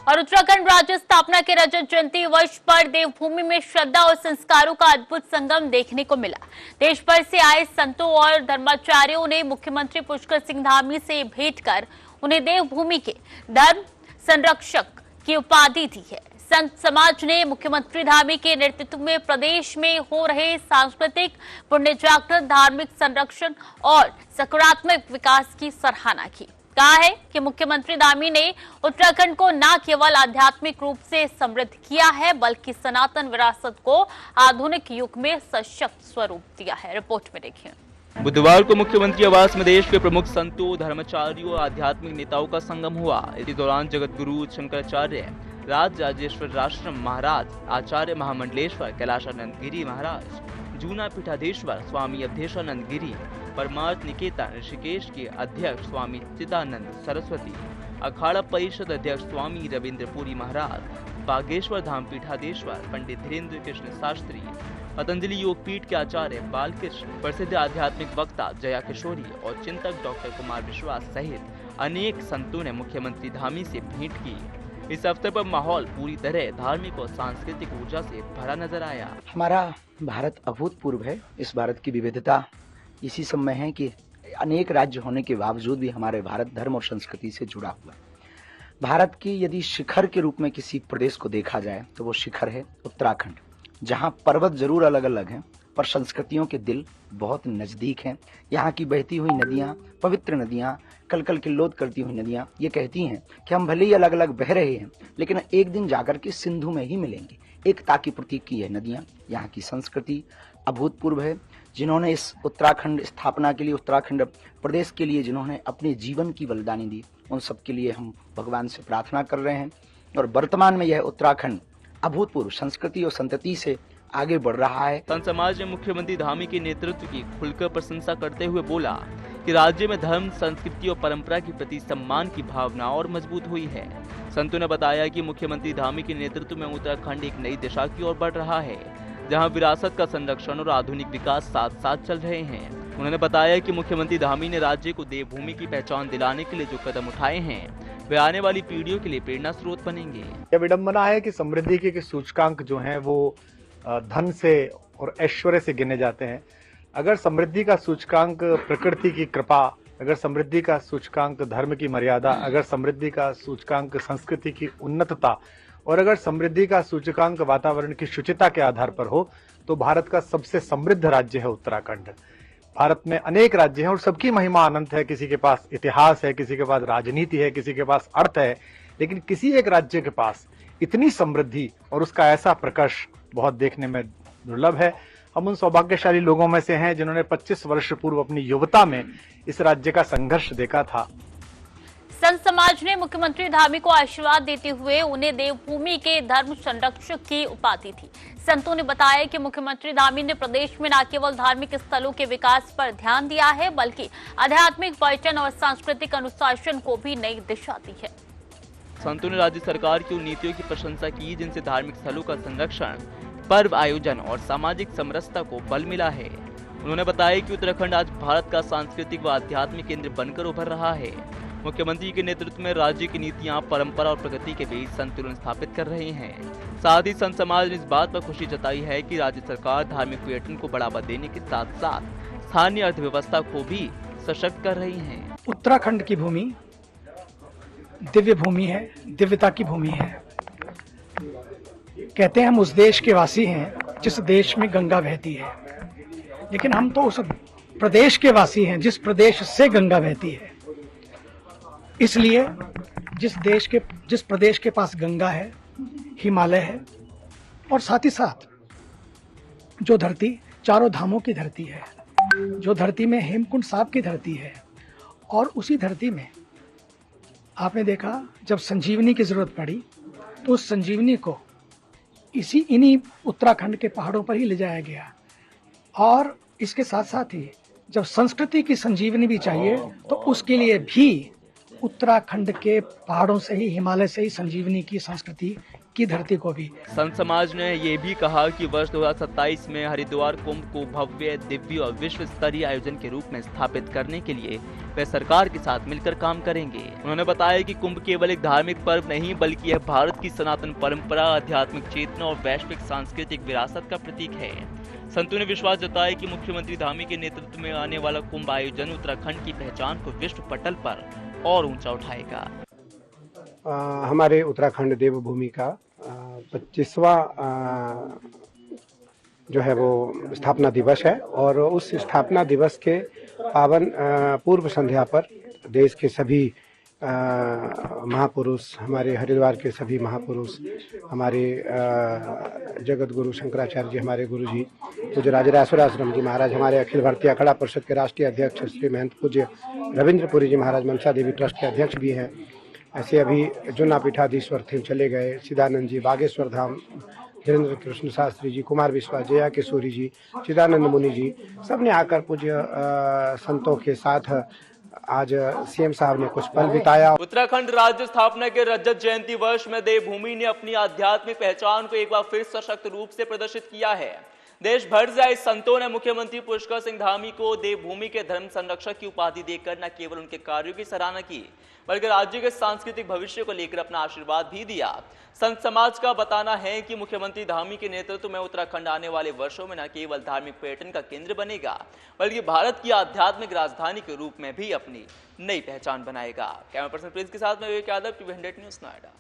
और उत्तराखंड राज्य स्थापना के रजत जयंती वर्ष पर देवभूमि में श्रद्धा और संस्कारों का अद्भुत संगम देखने को मिला। देश भर से आए संतों और धर्माचार्यों ने मुख्यमंत्री पुष्कर सिंह धामी से भेंट कर उन्हें देवभूमि के धर्म संरक्षक की उपाधि दी है। संत समाज ने मुख्यमंत्री धामी के नेतृत्व में प्रदेश में हो रहे सांस्कृतिक, पुण्य जागरण, धार्मिक संरक्षण और सकारात्मक विकास की सराहना की। कहा है कि मुख्यमंत्री धामी ने उत्तराखंड को न केवल आध्यात्मिक रूप से समृद्ध किया है, बल्कि सनातन विरासत को आधुनिक युग में सशक्त स्वरूप दिया है। रिपोर्ट में देखिए। बुधवार को मुख्यमंत्री आवास में देश के प्रमुख संतों, धर्माचार्यों और आध्यात्मिक नेताओं का संगम हुआ। इसी दौरान जगत गुरु शंकराचार्य, राज राजेश्वर राष्ट्रम महाराज, आचार्य महामंडलेश्वर कैलाशानंद गिरी महाराज, जूना पीठाधीश्वर स्वामी अवधेशानंद गिरी, परमार्थ निकेतन ऋषिकेश के अध्यक्ष स्वामी चिदानंद सरस्वती, अखाड़ा परिषद अध्यक्ष स्वामी रविंद्रपुरी महाराज, बागेश्वर धाम पीठाधीश्वर पंडित धीरेन्द्र कृष्ण शास्त्री, पतंजलि योग पीठ के आचार्य बालकृष्ण, प्रसिद्ध आध्यात्मिक वक्ता जया किशोरी और चिंतक डॉक्टर कुमार विश्वास सहित अनेक संतों ने मुख्यमंत्री धामी से भेंट की। इस अवसर पर माहौल पूरी तरह धार्मिक और सांस्कृतिक ऊर्जा से भरा नजर आया। हमारा भारत अभूतपूर्व है। इस भारत की विविधता इसी सब में है कि अनेक राज्य होने के बावजूद भी हमारे भारत धर्म और संस्कृति से जुड़ा हुआ है। भारत की यदि शिखर के रूप में किसी प्रदेश को देखा जाए तो वो शिखर है उत्तराखंड, जहाँ पर्वत जरूर अलग अलग हैं पर संस्कृतियों के दिल बहुत नजदीक हैं। यहाँ की बहती हुई नदियाँ, पवित्र नदियाँ, कल कल किल्लोद करती हुई नदियाँ ये कहती हैं कि हम भले ही अलग अलग बह रहे हैं लेकिन एक दिन जाकर के सिंधु में ही मिलेंगे। एकता की प्रतीक की यह नदियाँ, यहाँ की संस्कृति अभूतपूर्व है। जिन्होंने इस उत्तराखंड स्थापना के लिए, उत्तराखंड प्रदेश के लिए जिन्होंने अपने जीवन की बलिदानी दी, उन सब के लिए हम भगवान से प्रार्थना कर रहे हैं। और वर्तमान में यह उत्तराखंड अभूतपूर्व संस्कृति और संतति से आगे बढ़ रहा है। संत समाज ने मुख्यमंत्री धामी के नेतृत्व की खुलकर प्रशंसा करते हुए बोला कि राज्य में धर्म, संस्कृति और परंपरा के प्रति सम्मान की भावना और मजबूत हुई है। संतों ने बताया कि मुख्यमंत्री धामी के नेतृत्व में उत्तराखंड एक नई दिशा की ओर बढ़ रहा है, जहां विरासत का संरक्षण और आधुनिक विकास साथ साथ चल रहे हैं। उन्होंने बताया कि मुख्यमंत्री धामी ने राज्य को देवभूमि की पहचान दिलाने के लिए जो कदम उठाए हैं वे आने वाली पीढ़ियों के लिए प्रेरणा स्रोत बनेंगे। यह विडंबना है कि समृद्धि के सूचकांक जो हैं वो धन से और ऐश्वर्य से गिने जाते हैं। अगर समृद्धि का सूचकांक प्रकृति की कृपा, अगर समृद्धि का सूचकांक धर्म की मर्यादा, अगर समृद्धि का सूचकांक संस्कृति की उन्नतता और अगर समृद्धि का सूचकांक वातावरण की शुचिता के आधार पर हो तो भारत का सबसे समृद्ध राज्य है उत्तराखंड। भारत में अनेक राज्य हैं और सबकी महिमा अनंत है। किसी के पास इतिहास है, किसी के पास राजनीति है, किसी के पास अर्थ है, लेकिन किसी एक राज्य के पास इतनी समृद्धि और उसका ऐसा प्रकर्ष बहुत देखने में दुर्लभ है। हम उन सौभाग्यशाली लोगों में से हैं जिन्होंने 25 वर्ष पूर्व अपनी युवता में इस राज्य का संघर्ष देखा था। संत समाज ने मुख्यमंत्री धामी को आशीर्वाद देते हुए उन्हें देवभूमि के धर्म संरक्षक की उपाधि दी। संतों ने बताया कि मुख्यमंत्री धामी ने प्रदेश में न केवल धार्मिक स्थलों के विकास पर ध्यान दिया है, बल्कि आध्यात्मिक पर्यटन और सांस्कृतिक अनुशासन को भी नई दिशा दी है। संतों ने राज्य सरकार की उन नीतियों की प्रशंसा की जिनसे धार्मिक स्थलों का संरक्षण, पर्व आयोजन और सामाजिक समरसता को बल मिला है। उन्होंने बताया कि उत्तराखंड आज भारत का सांस्कृतिक व आध्यात्मिक केंद्र बनकर उभर रहा है। मुख्यमंत्री के नेतृत्व में राज्य की नीतियां परंपरा और प्रगति के बीच संतुलन स्थापित कर रही हैं। साथ ही संत समाज ने इस बात पर खुशी जताई है कि राज्य सरकार धार्मिक पर्यटन को बढ़ावा देने के साथ साथ स्थानीय अर्थव्यवस्था को भी सशक्त कर रही है। उत्तराखंड की भूमि दिव्य भूमि है, दिव्यता की भूमि है। कहते हैं हम उस देश के वासी हैं जिस देश में गंगा बहती है, लेकिन हम तो उस प्रदेश के वासी हैं जिस प्रदेश से गंगा बहती है। इसलिए जिस प्रदेश के पास गंगा है, हिमालय है और साथ ही साथ जो धरती चारों धामों की धरती है, जो धरती में हेमकुंड साहब की धरती है, और उसी धरती में आपने देखा जब संजीवनी की जरूरत पड़ी तो उस संजीवनी को इन्हीं उत्तराखंड के पहाड़ों पर ही ले जाया गया। और इसके साथ साथ ही जब संस्कृति की संजीवनी भी चाहिए तो उसके लिए भी उत्तराखंड के पहाड़ों से ही, हिमालय से ही संजीवनी की संस्कृति की धरती को भी। संत समाज ने ये भी कहा कि वर्ष 2027 में हरिद्वार कुंभ को भव्य, दिव्य और विश्व स्तरीय आयोजन के रूप में स्थापित करने के लिए वे सरकार के साथ मिलकर काम करेंगे। उन्होंने बताया कि कुंभ केवल एक धार्मिक पर्व नहीं बल्कि यह भारत की सनातन परंपरा, आध्यात्मिक चेतना और वैश्विक सांस्कृतिक विरासत का प्रतीक है। संतों ने विश्वास जताया कि मुख्यमंत्री धामी के नेतृत्व में आने वाला कुंभ आयोजन उत्तराखंड की पहचान को विश्व पटल पर और ऊंचा उठाएगा। हमारे उत्तराखंड देवभूमि का 25वां जो है वो स्थापना दिवस है और उस स्थापना दिवस के पावन पूर्व संध्या पर देश के सभी महापुरुष, हमारे हरिद्वार के सभी महापुरुष, हमारे जगत गुरु शंकराचार्य जी, हमारे गुरु जी पूज्य राजराजेश्वराश्रम जी महाराज, हमारे अखिल भारतीय अखाड़ा परिषद के राष्ट्रीय अध्यक्ष श्री महंत पूज्य रविंद्रपुरी जी महाराज मनसा देवी ट्रस्ट के अध्यक्ष भी हैं। ऐसे अभी जुना पीठाधीश्वर थे, चले गए, सिदानंद जी, बागेश्वर धाम, धीरेन्द्र कृष्ण शास्त्री जी, कुमार विश्वास, जया किशोरी जी, चिदानंद मुनि जी, सब ने आकर पूज्य संतों के साथ आज सीएम साहब ने कुछ पल बिताया। उत्तराखंड राज्य स्थापना के रजत जयंती वर्ष में देवभूमि ने अपनी आध्यात्मिक पहचान को एक बार फिर सशक्त रूप से प्रदर्शित किया है। देश भर से आए संतों ने मुख्यमंत्री पुष्कर सिंह धामी को देवभूमि के धर्म संरक्षक की उपाधि देकर न केवल उनके कार्यों की सराहना की बल्कि राज्य के सांस्कृतिक भविष्य को लेकर अपना आशीर्वाद भी दिया। संत समाज का बताना है कि मुख्यमंत्री धामी के नेतृत्व में उत्तराखंड आने वाले वर्षों में न केवल धार्मिक पर्यटन का केंद्र बनेगा बल्कि भारत की आध्यात्मिक राजधानी के रूप में भी अपनी नई पहचान बनाएगा। कैमरा पर्सन प्रिंस के साथ में विवेक यादव, टीवी 100 न्यूज़, नोएडा।